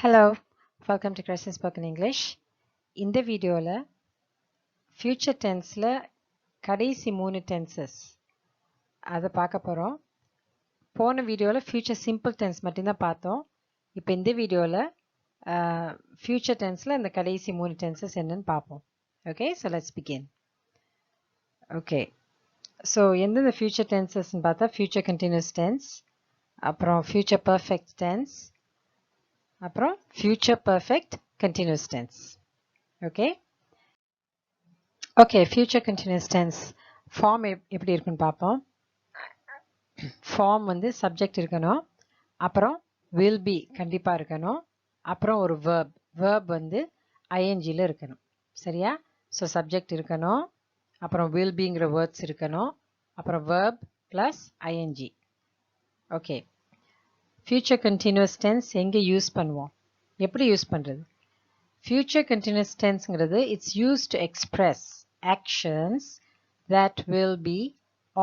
Hello, welcome to Crescent Spoken English. இந்த வீடியோல future tenseல கடைசி 3 tenses அதை பார்க்க போறோம். போன வீடியோல future simple tense மட்டும்தான் பார்த்தோம். இப்போ இந்த வீடியோல future tenseல இந்த கடைசி 3 tenses என்னன்னு பார்ப்போம். Okay, so let's begin. Okay, so எந்தெந்த future tenses பார்த்தா future continuous tense, அப்புறம் future perfect tense, அப்புறம் future perfect continuous tense. Okay. Okay, future continuous tense form எப்படி இருக்குன்னு பார்ப்போம். Form வந்து subject இருக்கணும், அப்புறம் will be கண்டிப்பா இருக்கணும், அப்புறம் ஒரு verb வந்து ingல இருக்கணும். சரியா? So subject இருக்கணும், அப்புறம் will beங்கிற words இருக்கணும், அப்புறம் verb plus ing. Okay. Future continuous tense எங்க யூஸ் பண்ணுவோம்? எப்படி யூஸ் பண்றது? Future continuous tenseங்கிறது it's used to express actions that will be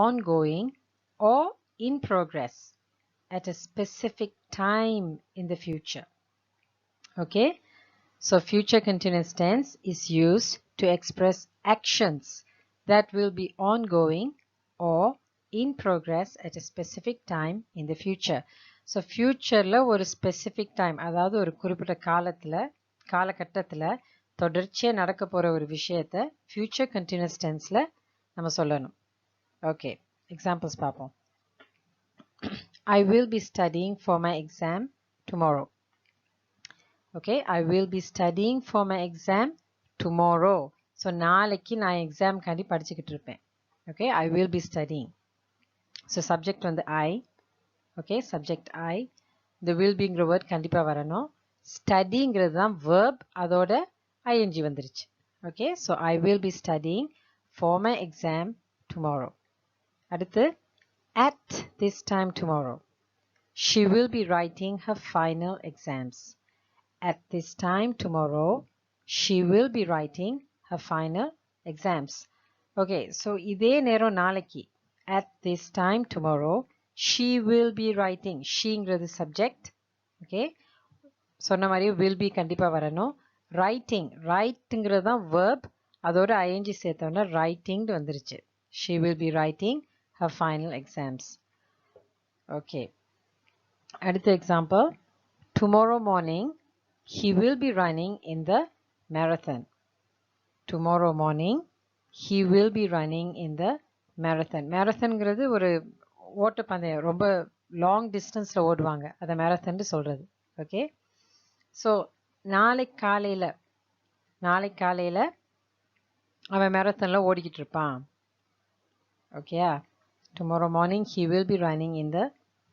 ongoing or in progress at a specific time in the future. Okay, so future continuous tense is used to express actions that will be ongoing or in progress at a specific time in the future. So futureல ஒரு specific time, அதாவது ஒரு குறிப்பிட்ட காலகட்டத்துல தொடர்ச்சியா நடக்க போற ஒரு விஷயத்தை future continuous tenseல நம்ம சொல்லணும். Okay, examples பார்ப்போம். I will be studying for my exam tomorrow. Okay, I will be studying for my exam tomorrow. So நாளைக்கு நான் exam காண்டி படிச்சுக்கிட்டு இருப்பேன். Okay, I will be studying. So subject வந்து I. Okay, subject I. The will beங்கிற word கண்டிப்பா வரணும். Studyங்கிறது தான் verb, அதோட ing வந்துருச்சு. Okay, so I will be studying for my exam tomorrow. அடுத்து, at this time tomorrow, she will be writing her final exams. At this time tomorrow, she will be writing her final exams. Okay, so இதே நேரம் நாளைக்கு, at this time tomorrow, she will be writing. Sheங்கிறது subject. Okay, சொன்ன மாதிரி will be கண்டிப்பா வரணும். writeங்கிறது தான் verb, அதோட ing சேர்த்தோன்னா writing வந்துருச்சு. She will be writing her final exams. Okay, அடுத்த example. Tomorrow morning he will be running in the marathon. Tomorrow morning he will be running in the marathon. marathonங்கிறது ஒரு ஓட்டப்பந்தயம், ரொம்ப long டிஸ்டன்ஸ்ல ஓடுவாங்க, அதை marathon சொல்றது. Okay, so நாளை காலையில அவன் மேரத்தான்ல ஓடிக்கிட்டு இருப்பான். ஓகேயா? Tomorrow morning he will be running in the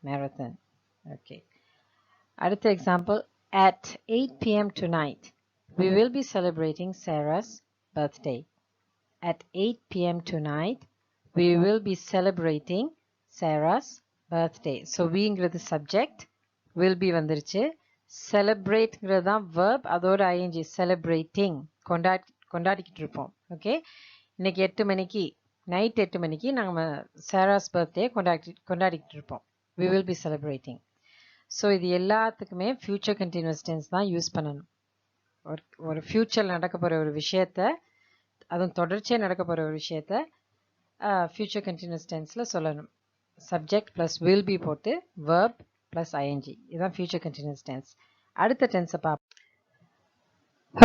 marathon. Okay, அடுத்த example. At 8 p.m. tonight we will be celebrating Sarah's birthday. At 8 p.m. tonight we will be celebrating Sarah's birthday. So weங்கிறது subject, will be வந்துருச்சு. celebrateங்கிறது தான் verb, அதோட ing. celebrating, கொண்டாடிக்கிட்டு இருப்போம். Okay, இன்னைக்கு 8 மணிக்கு, night 8 மணிக்கு நாம சாராஸ் birthday கொண்டாடிக்கிட்டு இருப்போம். we will be celebrating. So இது எல்லாத்துக்குமே future continuous tense தான் யூஸ் பண்ணணும். ஒரு ஃபியூச்சரில் நடக்க போகிற ஒரு விஷயத்த, அதுவும் தொடர்ச்சியாக நடக்க போகிற ஒரு விஷயத்த future continuous tenseல சொல்லணும். subject plus will be போட்டு verb plus ing, இதுதான் future continuous tense. அடுத்த டென்ஸை பார்ப்போம்.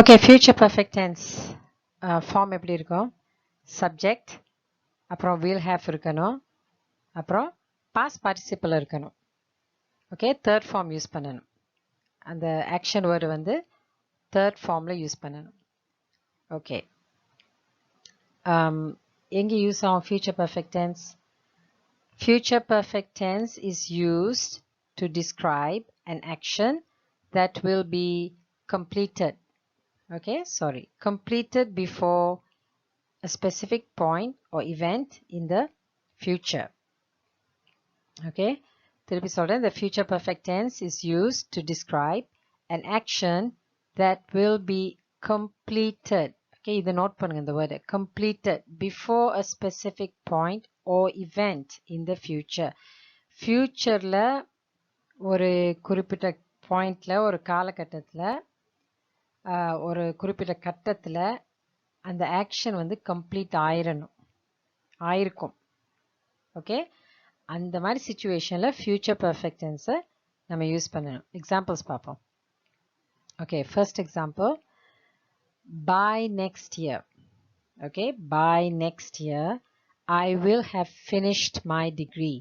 Okay, future perfect tense form எப்படி இருக்கும்? subject, அப்புறம் will have இருக்கணும், அப்புறம் past participle இருக்கணும். ஓகே, தேர்ட் ஃபார்ம் யூஸ் பண்ணணும். அந்த ஆக்ஷன் வேர்டு வந்து தேர்ட் ஃபார்மில் யூஸ் பண்ணணும். ஓகே, எங்கே யூஸ் ஆகும் future perfect tense? Future perfect tense is used to describe an action that will be completed. Okay, sorry, completed before a specific point or event in the future. Okay, திருப்பி சொல்றேன். The future perfect tense is used to describe an action that will be completed. Okay, இதை note பண்ணுங்க, இந்த word completed before a specific point or event in the future. ஃபியூச்சர்ல ஒரு குறிப்பிட்ட பாயிண்ட்ல ஒரு காலகட்டத்தில் ஒரு குறிப்பிட்ட கட்டத்தில் அந்த ஆக்ஷன் வந்து கம்ப்ளீட் ஆயிருக்கும். ஓகே, அந்த மாதிரி சுச்சுவேஷனில் ஃபியூச்சர் பர்ஃபெக்ட் டென்ஸை நம்ம யூஸ் பண்ணணும். எக்ஸாம்பிள்ஸ் பார்ப்போம். Okay, first example, by next year. Okay, by next year I will have finished my degree.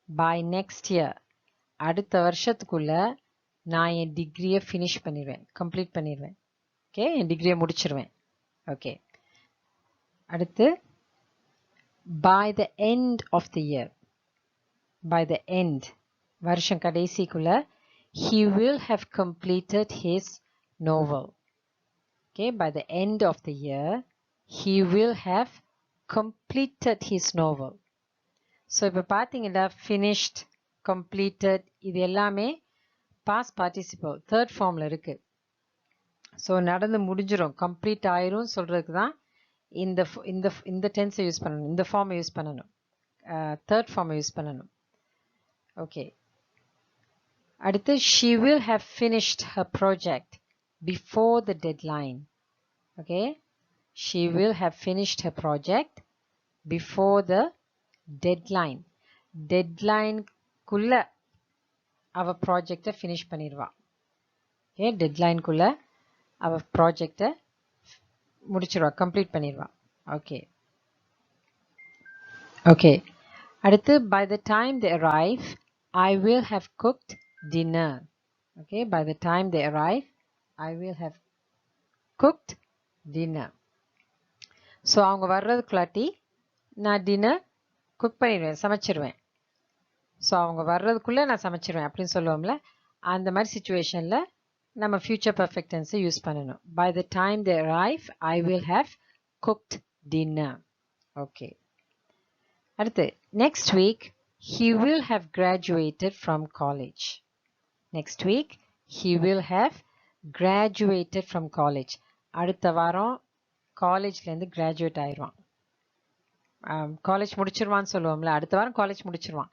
By next year, அடுத்த வருஷத்துக்குள்ள நான் என் டிகிரியை ஃபினிஷ் பண்ணிடுவேன், கம்ப்ளீட் பண்ணிடுவேன். ஓகே, என் டிகிரியை முடிச்சிருவேன். ஓகே, அடுத்து by the end of the year. By the end, வருஷம் கடைசிக்குள்ள he will have completed his novel. Okay, by the end of the year he will have completed his novel. So இப்போ பார்த்தீங்கன்னா finished, completed இது எல்லாமே past participle third formல இருக்கு. So நடந்து முடிஞ்சிடும், complete ஆயிரும் சொல்றதுக்கு தான் இந்த டென்ஸை யூஸ் பண்ணணும், இந்த ஃபார்மை யூஸ் பண்ணணும், தேர்ட் ஃபார்மை யூஸ் பண்ணணும். ஓகே, அடுத்து she will have finished her project before the deadline. Okay, she will have finished her project before the deadline. Deadline குள்ள அவ ப்ராஜெக்டை ஃபினிஷ் பண்ணிடுவா. ஓகே, டெட்லைன் குள்ள அவ ப்ராஜெக்டை முடிச்சிடுவா, கம்ப்ளீட் பண்ணிடுவா. ஓகே ஓகே, அடுத்து by the time they arrive I will have cooked dinner. Okay, by the time they arrive I will have cooked dinner. So அவங்க வர்றதுக்குள்ளாட்டி நான் dinner cook பண்ணிடுவேன், சமைச்சிருவேன். ஸோ அவங்க வர்றதுக்குள்ளே நான் சமைச்சிருவேன் அப்படின்னு சொல்லுவோம்ல, அந்த மாதிரி சுச்சுவேஷனில் நம்ம ஃபியூச்சர் பர்ஃபெக்ட் டென்ஸை யூஸ் பண்ணணும். By the time they arrive I will have cooked dinner. Okay, அடுத்து next week he will have graduated from college. Next week he will have graduated from college. அடுத்த வாரம் காலேஜ்லேருந்து கிராஜுவேட் ஆயிடுவான், college முடிச்சிருவான்னு சொல்லுவோம்ல, அடுத்த வாரம் college முடிச்சிருவான்.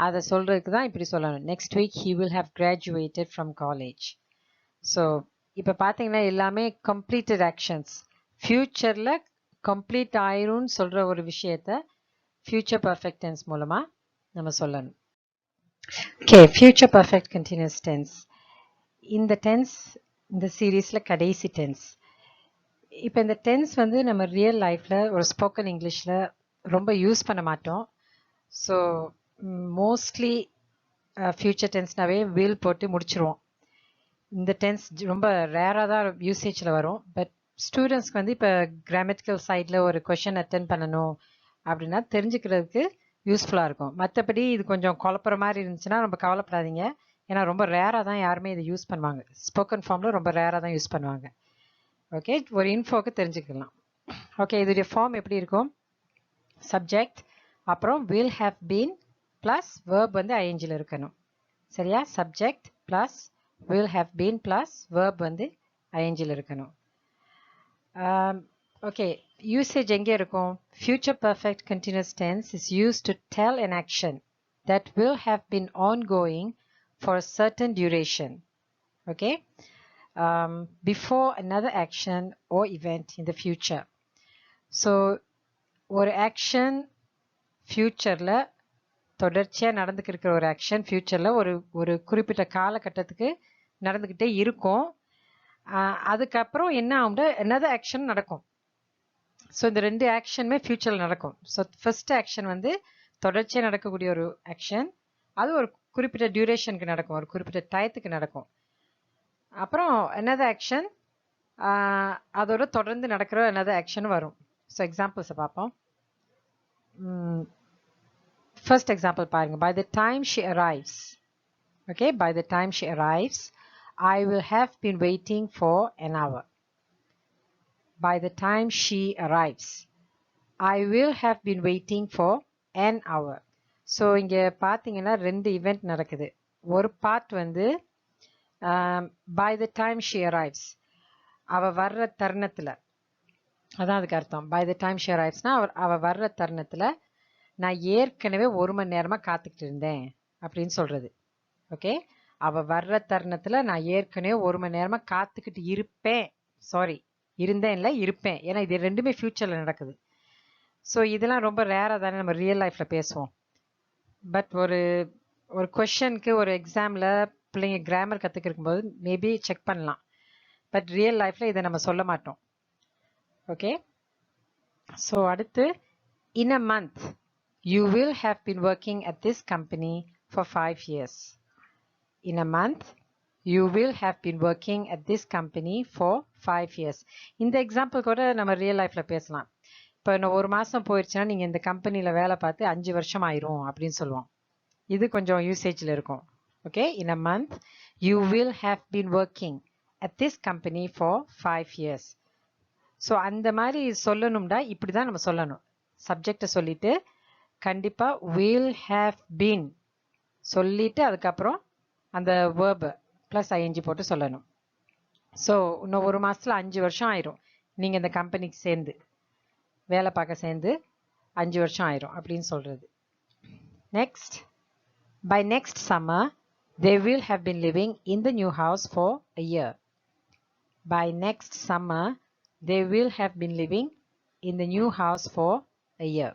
அதை சொல்கிறதுக்கு தான் இப்படி சொல்லணும், next week he will have graduated from college. So இப்போ பார்த்தீங்கன்னா எல்லாமே கம்ப்ளீட்டட் ஆக்ஷன்ஸ், ஃப்யூச்சரில் கம்ப்ளீட் ஆயிரும்னு சொல்கிற ஒரு விஷயத்த ஃபியூச்சர் பர்ஃபெக்ட் டென்ஸ் மூலமாக நம்ம சொல்லணும். ஓகே, ஃபியூச்சர் பர்ஃபெக்ட் கண்டினியூஸ் டென்ஸ். இந்த டென்ஸ் இந்த சீரீஸில் கடைசி டென்ஸ். இப்போ இந்த டென்ஸ் வந்து நம்ம ரியல் லைஃப்பில் ஒரு ஸ்போக்கன் இங்கிலீஷில் ரொம்ப யூஸ் பண்ண மாட்டோம். ஸோ மோஸ்ட்லி ஃபியூச்சர் டென்ஸ்னாவே வில் போட்டு முடிச்சிருவோம். இந்த டென்ஸ் ரொம்ப ரேராக தான் யூசேஜில் வரும். பட் ஸ்டூடெண்ட்ஸ்க்கு வந்து இப்போ கிராமட்டிக்கல் சைடில் ஒரு கொஷின் அட்டென்ட் பண்ணணும் அப்படின்னா தெரிஞ்சுக்கிறதுக்கு யூஸ்ஃபுல்லாக இருக்கும். மற்றபடி இது கொஞ்சம் குழப்புற மாதிரி இருந்துச்சுன்னா ரொம்ப கவலைப்படாதீங்க, ஏன்னா ரொம்ப ரேராக தான் யாருமே இதை யூஸ் பண்ணுவாங்க. ஸ்போக்கன் ஃபார்மில் ரொம்ப ரேராக தான் யூஸ் பண்ணுவாங்க. ஓகே, ஒரு இன்ஃபோக்கு தெரிஞ்சுக்கலாம். ஓகே, இதோடைய ஃபார்ம் எப்படி இருக்கும், சப்ஜெக்ட் அப்புறம் will have been plus verb வந்து ஐஎன்ஜியில் இருக்கணும். சரியா, subject plus will have been plus verb வந்து ஐஎன்ஜியில் இருக்கணும். ஓகே, யூசேஜ் எங்கே இருக்கும், future perfect continuous tense is used to tell an action that will have been ongoing for a certain duration. Okay, before another action or event in the future. So ஒரு action ஃபியூச்சரில் தொடர்ச்சியாக நடந்துக்கிட்டு இருக்கிற ஒரு action ஃபியூச்சரில் ஒரு குறிப்பிட்ட காலகட்டத்துக்கு நடந்துக்கிட்டே இருக்கும். அதுக்கப்புறம் என்ன ஆகும்னா another ஆக்ஷன் நடக்கும். ஸோ இந்த ரெண்டு ஆக்ஷனுமே ஃபியூச்சரில் நடக்கும். ஸோ ஃபர்ஸ்ட் ஆக்ஷன் வந்து தொடர்ச்சியாக நடக்கக்கூடிய ஒரு ஆக்ஷன், அது ஒரு குறிப்பிட்ட டியூரேஷனுக்கு நடக்கும், ஒரு குறிப்பிட்ட டயத்துக்கு நடக்கும். அப்புறம் another ஆக்ஷன் அதோட தொடர்ந்து நடக்கிற another ஆக்ஷன் வரும். ஸோ எக்ஸாம்பிள்ஸை பார்ப்போம். First example பாருங்க, by the time she arrives. Okay, by the time she arrives I will have been waiting for an hour. By the time she arrives I will have been waiting for an hour. So இங்க பார்த்தீங்கன்னா ரெண்டு event நடக்குது. ஒரு part வந்து by the time she arrives, அவ வர்ற தருணத்தில், அதான் அதுக்கு அர்த்தம். by the time she arrivesனா அவ வர்ற தருணத்தில் நான் ஏற்கனவே 1 மணி நேரமாக காத்துக்கிட்டு இருந்தேன் அப்படின்னு சொல்கிறது. ஓகே, அவ வர்ற தருணத்துல நான் ஏற்கனவே 1 மணி நேரமா காத்துக்கிட்டு இருப்பேன். சாரி, இருந்தேன் இல்ல இருப்பேன். ஏன்னா இது ரெண்டுமே ஃபியூச்சர்ல நடக்குது. ஸோ இதெல்லாம் ரொம்ப ரேரா தானே நம்ம ரியல் லைஃப்ல பேசுவோம். பட் ஒரு கொஷனுக்கு ஒரு எக்ஸாம்ல பிள்ளைங்க கிராமர் கத்துக்கிருக்கும் போது மேபி செக் பண்ணலாம். பட் ரியல் லைஃப்ல இதை நம்ம சொல்ல மாட்டோம். ஓகே, ஸோ அடுத்து in a month you will have been working at this company for 5 years. In a month you will have been working at this company for 5 years. இந்த example கூட நம்ம real லைஃப்ல பேசலாம். இப்போ இன்னும் 1 மாசம் போயிடுச்சுன்னா நீங்க இந்த கம்பெனில வேலை பார்த்து 5 வருஷம் ஆயிரும் அப்படின்னு சொல்லுவோம். இது கொஞ்சம் யூசேஜ்ல இருக்கும். Okay, in a month you will have been working at this company for 5 years. So அந்த மாதிரி சொல்லணும்டா இப்படி தான் நம்ம சொல்லணும். சப்ஜெக்டை சொல்லிட்டு கண்டிப்பா will have been சொல்லிட்டு அதுக்கப்புறம் அந்த verb ப்ளஸ் ing போட்டு சொல்லணும். ஸோ இன்னும் 1 மாசத்துல 5 வருஷம் ஆயிரும் நீங்க இந்த கம்பெனிக்கு சேர்ந்து வேலை பார்க்க சேர்ந்து 5 வருஷம் ஆயிரும் அப்படின்னு சொல்றது. Next, by next summer they will have been living in the new house for a year. By next summer they will have been living in the new house for a year.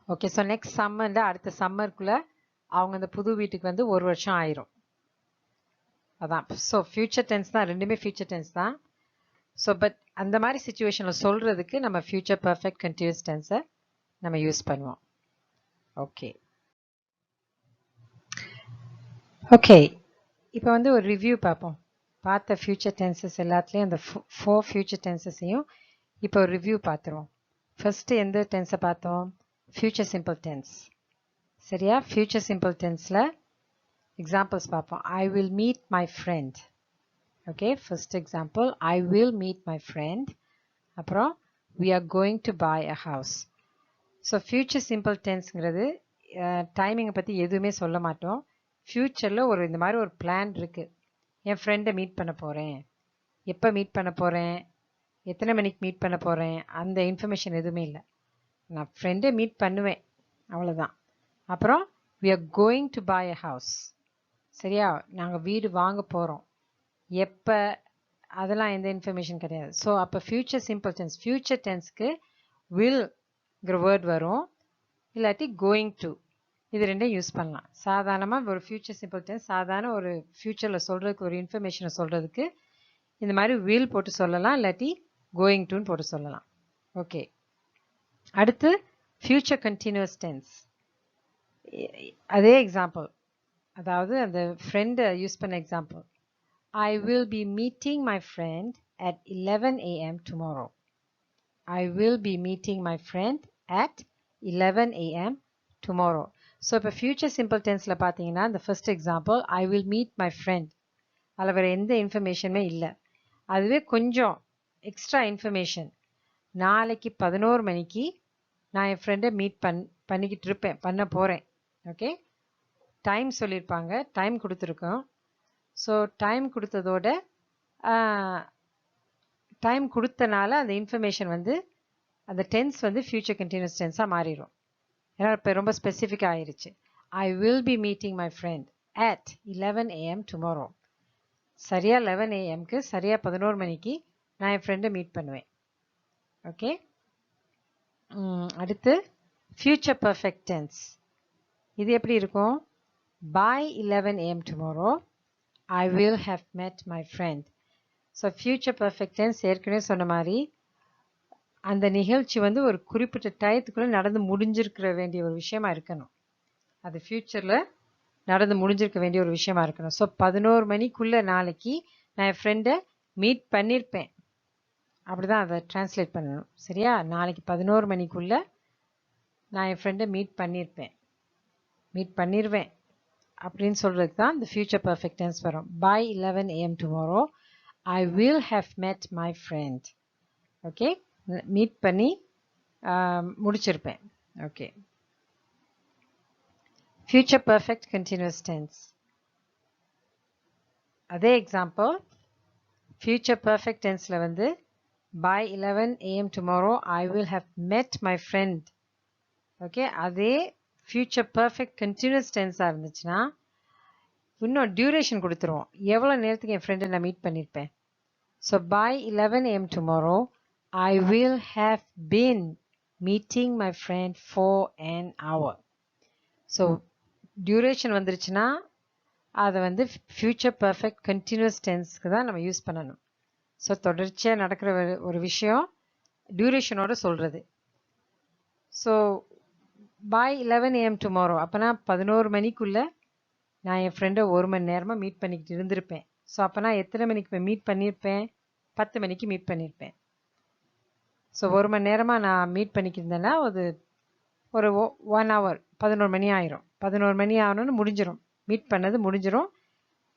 Okay, so next சம்மர்ல அடுத்த சம்மருக்குள்ள அவங்க அந்த புது வீட்டுக்கு வந்து 1 வருஷம் ஆயிரும். அதான். ஸோ ஃபியூச்சர் டென்ஸ் தான், ரெண்டுமே ஃபியூச்சர் டென்ஸ் தான். ஸோ பட் அந்த மாதிரி சுச்சுவேஷன்ல சொல்றதுக்கு நம்ம ஃபியூச்சர் பர்ஃபெக்ட் கண்டினியூஸ் டென்ஸை நம்ம யூஸ் பண்ணுவோம். ஓகே ஓகே, இப்போ வந்து ஒரு ரிவ்யூ பார்ப்போம். பார்த்த ஃபியூச்சர் டென்சஸ் எல்லாத்துலேயும் அந்த 4 ஃபியூச்சர் டென்சஸையும் இப்போ ஒரு ரிவ்யூ பார்த்துருவோம். ஃபர்ஸ்ட் எந்த டென்ஸை பார்த்தோம்? Future simple tense. சரியா? ஃபியூச்சர் சிம்பிள் டென்ஸில் எக்ஸாம்பிள்ஸ் பார்ப்போம். I will meet my friend. Okay, first example I will meet my friend. அப்புறம் we are going to buy a house. So future simple டென்ஸ்ங்கிறது டைமிங்கை பற்றி எதுவுமே சொல்ல மாட்டோம். ஃப்யூச்சரில் இந்த மாதிரி ஒரு பிளான் இருக்குது. என் ஃப்ரெண்டை மீட் பண்ண போகிறேன், எப்போ மீட் பண்ண போகிறேன், எத்தனை மணிக்கு மீட் பண்ண போகிறேன், அந்த இன்ஃபர்மேஷன் எதுவுமே இல்லை. நான் ஃப்ரெண்டை மீட் பண்ணுவேன், அவ்வளோதான். அப்புறம் we are going to buy a house. சரியா? நாங்கள் வீடு வாங்க போகிறோம், எப்போ, அதெல்லாம் எந்த இன்ஃபர்மேஷன் கிடையாது. ஸோ அப்போ ஃபியூச்சர் சிம்பிள் டென்ஸ், ஃபியூச்சர் டென்ஸ்க்கு willங்கிற வேர்ட் வரும், இல்லாட்டி கோயிங் டு, இது ரெண்டும் யூஸ் பண்ணலாம். சாதாரணமாக ஒரு ஃபியூச்சர் சிம்பிள் டென்ஸ் சாதாரண ஒரு ஃபியூச்சரில் சொல்கிறதுக்கு ஒரு இன்ஃபர்மேஷனை சொல்கிறதுக்கு இந்த மாதிரி will போட்டு சொல்லலாம், இல்லாட்டி கோயிங் டுன்னு போட்டு சொல்லலாம். ஓகே, அடுத்து ஃபியூச்சர் கண்டினியூஸ் டென்ஸ். அதே எக்ஸாம்பிள், அதாவது அந்த ஃப்ரெண்டை யூஸ் பண்ண example. I will be meeting my friend at 11 a.m. tomorrow. I will be meeting my friend at 11 a.m. tomorrow. So இப்போ ஃபியூச்சர் சிம்பிள் டென்ஸில் பார்த்தீங்கன்னா இந்த first example I will meet my friend, அதில் வேறு எந்த இன்ஃபர்மேஷனுமே இல்லை. அதுவே கொஞ்சம் எக்ஸ்ட்ரா இன்ஃபர்மேஷன், நாளைக்கு 11 மணிக்கு நான் என் ஃப்ரெண்டை மீட் பண்ணிக்கிட்டு இருப்பேன், பண்ண போகிறேன். ஓகே, டைம் சொல்லியிருப்பாங்க, டைம் கொடுத்துருக்கோம். ஸோ டைம் கொடுத்ததோட டைம் கொடுத்தனால அந்த இன்ஃபர்மேஷன் வந்து அந்த டென்ஸ் வந்து ஃபியூச்சர் கண்டினியூஸ் டென்ஸாக மாறிடும். ஏன்னா இப்போ ரொம்ப ஸ்பெசிஃபிக்காக ஆயிடுச்சு. I will be meeting my friend at 11 a.m. Tomorrow. சரியாக 11 a.m.க்கு சரியாக 11 மணிக்கு நான் என் ஃப்ரெண்டை மீட் பண்ணுவேன். ஓகே, அடுத்து ஃபியூச்சர் பர்ஃபெக்ட் டென்ஸ். இது எப்படி இருக்கும்? By 11 a.m. Tomorrow I will have met my friend. So future perfect tense ஏற்கனவே சொன்ன மாதிரி அந்த நிகழ்ச்சி வந்து ஒரு குறிப்பிட்ட டயத்துக்குள்ளே நடந்து முடிஞ்சிருக்கிற வேண்டிய ஒரு விஷயமா இருக்கணும். அது ஃபியூச்சரில் நடந்து முடிஞ்சிருக்க வேண்டிய ஒரு விஷயமா இருக்கணும். ஸோ 11 மணிக்குள்ளே நாளைக்கு நான் என் ஃப்ரெண்டை மீட் பண்ணியிருப்பேன், அப்படி தான் அதை டிரான்ஸ்லேட் பண்ணணும். சரியா? நாளைக்கு 11 மணிக்குள்ளே நான் என் ஃப்ரெண்டை மீட் பண்ணிடுவேன் அப்படின்னு சொல்கிறதுக்கு தான் இந்த ஃபியூச்சர் பர்ஃபெக்ட் டென்ஸ் வரும். By 11 a.m. Tomorrow I will have met my friend. Okay, மீட் பண்ணி முடிச்சிருப்பேன். Okay, future perfect continuous tense. அதே எக்ஸாம்பிள், ஃபியூச்சர் பர்ஃபெக்ட் டென்ஸில் வந்து by 11 a.m. Tomorrow I will have met my friend. Okay, அதே future perfect continuous டென்ஸாக இருந்துச்சுன்னா இன்னும் டியூரேஷன் கொடுத்துருவோம். எவ்வளோ நேரத்துக்கு என் ஃப்ரெண்டை நான் மீட் பண்ணியிருப்பேன். So by 11 a.m. tomorrow, I will have been meeting my friend for an hour. So duration வந்துருச்சுன்னா அதை வந்து ஃபியூச்சர் பர்ஃபெக்ட் கண்டினியூஸ் டென்ஸ்க்கு தான் நம்ம யூஸ் பண்ணணும். ஸோ தொடர்ச்சியாக நடக்கிற ஒரு விஷயம் டியூரேஷனோட சொல்கிறது. So by 11 a.m. tomorrow, அப்போனா 11 மணிக்குள்ளே நான் என் ஃப்ரெண்டை 1 மணி நேரமாக மீட் பண்ணிக்கிட்டு இருந்திருப்பேன். ஸோ அப்போ நான் எத்தனை மணிக்கு மீட் பண்ணியிருப்பேன்? 10 மணிக்கு மீட் பண்ணியிருப்பேன். ஸோ 1 மணி நேரமாக நான் மீட் பண்ணிக்கிருந்தேன்னா ஒரு 1 hour 11 மணி ஆயிரும். 11 மணி ஆகணும்னு முடிஞ்சிடும், மீட் பண்ணது முடிஞ்சிடும்,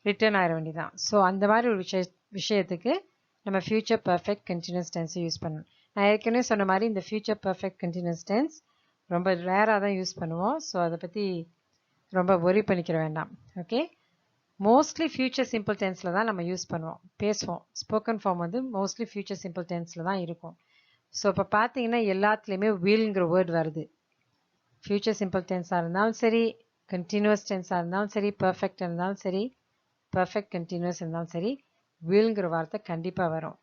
ரிட்டர்ன் ஆயிட வேண்டியதான். ஸோ அந்த மாதிரி ஒரு விஷயத்துக்கு நம்ம ஃபியூச்சர் பர்ஃபெக்ட் கண்டினியூஸ் டென்ஸை யூஸ் பண்ணணும். நான் ஏற்கனவே சொன்ன மாதிரி இந்த ஃபியூச்சர் பர்ஃபெக்ட் கண்டினியூஸ் டென்ஸ் ரொம்ப ரேராக தான் யூஸ் பண்ணுவோம். ஸோ அதை பற்றி ரொம்ப ஒரி பண்ணிக்கிற வேண்டாம். ஓகே, மோஸ்ட்லி ஃபியூச்சர் சிம்பிள் டென்ஸில் தான் நம்ம யூஸ் பண்ணுவோம், பேசுவோம். ஸ்போக்கன் ஃபார்ம் வந்து மோஸ்ட்லி ஃபியூச்சர் சிம்பிள் டென்ஸில் தான் இருக்கும். ஸோ இப்போ பார்த்தீங்கன்னா எல்லாத்துலேயுமே வீல்ங்கிற வேர்ட் வருது. ஃபியூச்சர் சிம்பிள் டென்ஸாக இருந்தாலும் சரி, கண்டினியூஸ் டென்ஸாக இருந்தாலும் சரி, பர்ஃபெக்ட் இருந்தாலும் சரி, பர்ஃபெக்ட் கண்டினியூஸ் இருந்தாலும் சரி, வீல்ங்கிற வார்த்தை கண்டிப்பாக வரும்.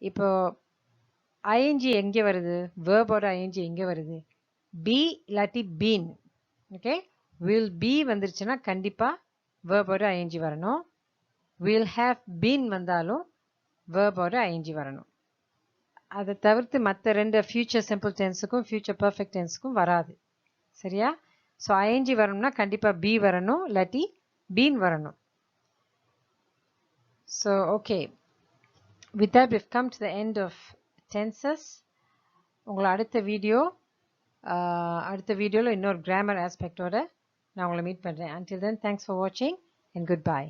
இப்போ ஐஎன்ஜி எங்கே வருது? வேர்போட ஐஎன்ஜி எங்கே வருது? பி இல்லாட்டி பீன். ஓகே, வில் பி வந்துருச்சுன்னா கண்டிப்பாக வேர்போட ஐஎன்ஜி வரணும். வில் ஹேவ் பீன் வந்தாலும் வேர்போட ஐஎன்ஜி வரணும். அதை தவிர்த்து மற்ற 2 ஃபியூச்சர் சிம்பிள் டென்ஸுக்கும் ஃபியூச்சர் பர்ஃபெக்ட் டென்ஸுக்கும் வராது. சரியா? ஸோ ஐஎன்ஜி வரணும்னா கண்டிப்பாக பி வரணும், இல்லாட்டி பீன் வரணும். So okay, with that we've come to the end of tenses. உங்களை அடுத்த வீடியோவில் இன்னொரு கிராமர் ஆஸ்பெக்டோட நான் உங்களை மீட் பண்ணுறேன். Until then, thanks for watching and goodbye.